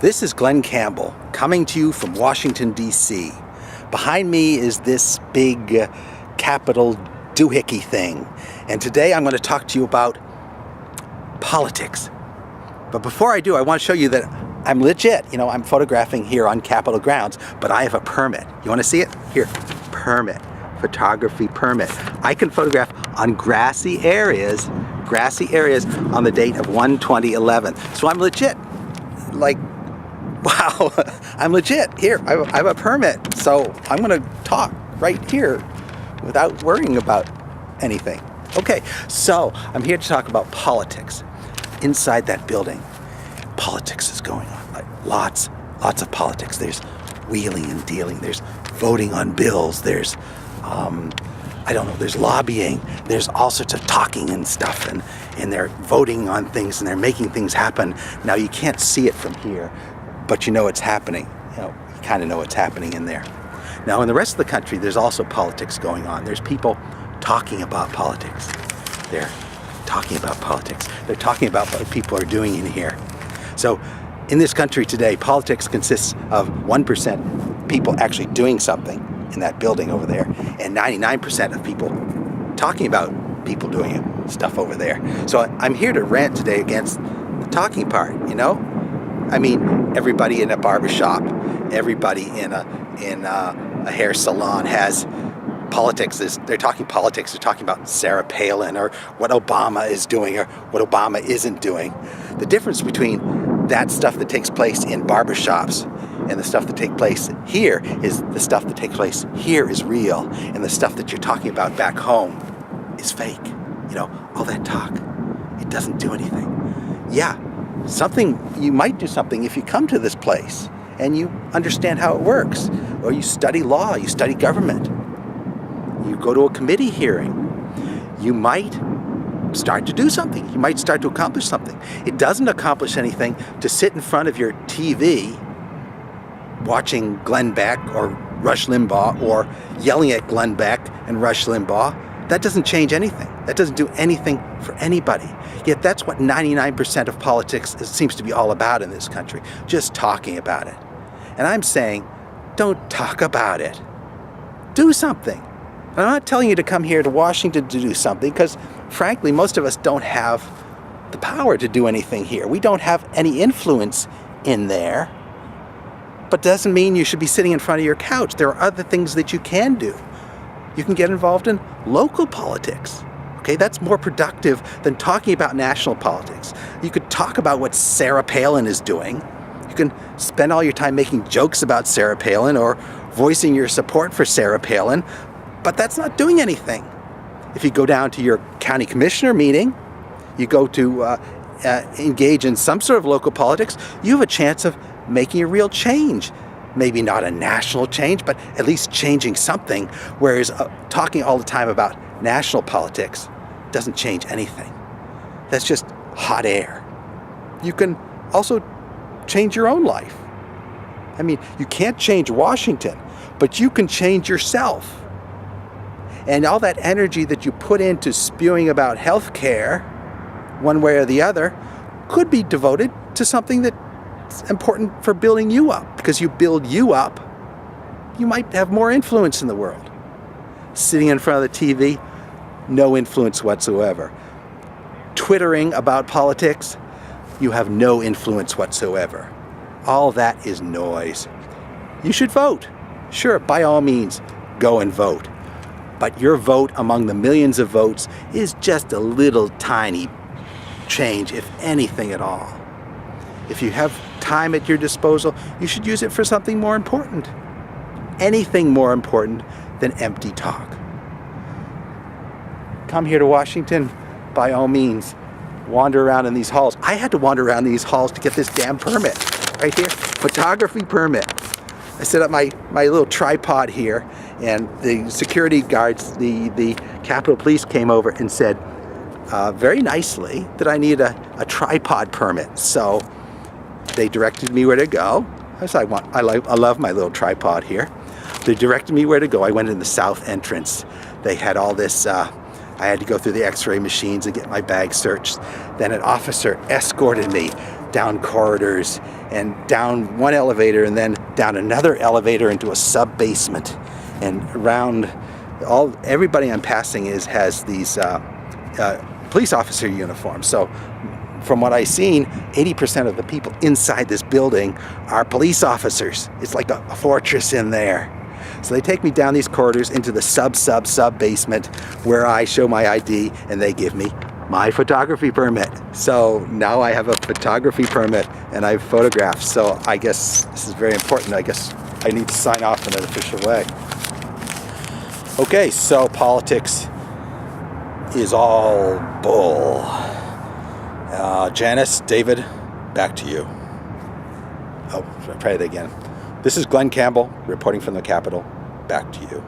This is Glenn Campbell coming to you from Washington, D.C. Behind me is this big Capitol doohickey thing. And today I'm going to talk to you about politics. But before I do, I want to show you that I'm legit. You know, I'm photographing here on Capitol grounds, but I have a permit. You want to see it? Here, permit, photography permit. I can photograph on grassy areas on the date of 1/20/11. So I'm legit. Like, wow, I'm legit. Here, I have a permit. So I'm going to talk right here without worrying about anything. Okay, so I'm here to talk about politics. Inside that building, politics is going on. Like lots of politics. There's wheeling and dealing. There's voting on bills. There's, I don't know, there's lobbying. There's all sorts of talking and stuff. And they're voting on things and they're making things happen. Now, you can't see it from here, but you know it's happening. You know, you kind of know what's happening in there. Now, in the rest of the country, there's also politics going on. There's people talking about politics. They're talking about politics. They're talking about what people are doing in here. So, in this country today, politics consists of 1% people actually doing something in that building over there, and 99% of people talking about people doing stuff over there. So I'm here to rant today against the talking part, you know? I mean, everybody in a barbershop, everybody in a hair salon has politics. They're talking politics. They're talking about Sarah Palin or what Obama is doing or what Obama isn't doing. The difference between that stuff that takes place in barbershops and the stuff that takes place here is the stuff that takes place here is real, and the stuff that you're talking about back home is fake. You know, all that talk, it doesn't do anything. Yeah, you might do something if you come to this place and you understand how it works, or you study law, you study government, you go to a committee hearing, you might start to do something. You might start to accomplish something. It doesn't accomplish anything to sit in front of your TV watching Glenn Beck or Rush Limbaugh or yelling at Glenn Beck and Rush Limbaugh. That doesn't change anything. That doesn't do anything for anybody. Yet that's what 99% of politics seems to be all about in this country, just talking about it. And I'm saying, don't talk about it. Do something. I'm not telling you to come here to Washington to do something, because frankly, most of us don't have the power to do anything here. We don't have any influence in there. But doesn't mean you should be sitting in front of your couch. There are other things that you can do. You can get involved in local politics. Okay, that's more productive than talking about national politics. You could talk about what Sarah Palin is doing. You can spend all your time making jokes about Sarah Palin or voicing your support for Sarah Palin, but that's not doing anything. If you go down to your county commissioner meeting, you go to engage in some sort of local politics, you have a chance of making a real change. Maybe not a national change, but at least changing something, whereas talking all the time about national politics doesn't change anything. That's just hot air. You can also change your own life. I mean, you can't change Washington, but you can change yourself. And all that energy that you put into spewing about health care, one way or the other, could be devoted to something that's important for building you up. Because you build you up, you might have more influence in the world. Sitting in front of the TV, no influence whatsoever. Twittering about politics, you have no influence whatsoever. All that is noise. You should vote. Sure, by all means, go and vote. But your vote among the millions of votes is just a little tiny change, if anything at all. If you have time at your disposal, you should use it for something more important. Anything more important than empty talk. Come here to Washington, by all means. Wander around in these halls. I had to wander around these halls to get this damn permit. Right here, photography permit. I set up my little tripod here, and the security guards, the Capitol Police came over and said very nicely that I need a tripod permit. So they directed me where to go. I love my little tripod here. They directed me where to go. I went in the south entrance. They had all this, I had to go through the x-ray machines and get my bag searched. Then an officer escorted me down corridors and down one elevator and then down another elevator into a sub-basement, and around everybody I'm passing has these police officer uniforms. So from what I've seen, 80% of the people inside this building are police officers. It's like a fortress in there. So they take me down these corridors into the sub basement, where I show my ID and they give me my photography permit. So now I have a photography permit and I've photographed. So I guess this is very important. I guess I need to sign off in an official way. Okay, so politics is all bull. Janice, David, back to you. Oh, should I try it again? This is Glenn Campbell reporting from the Capitol. Back to you.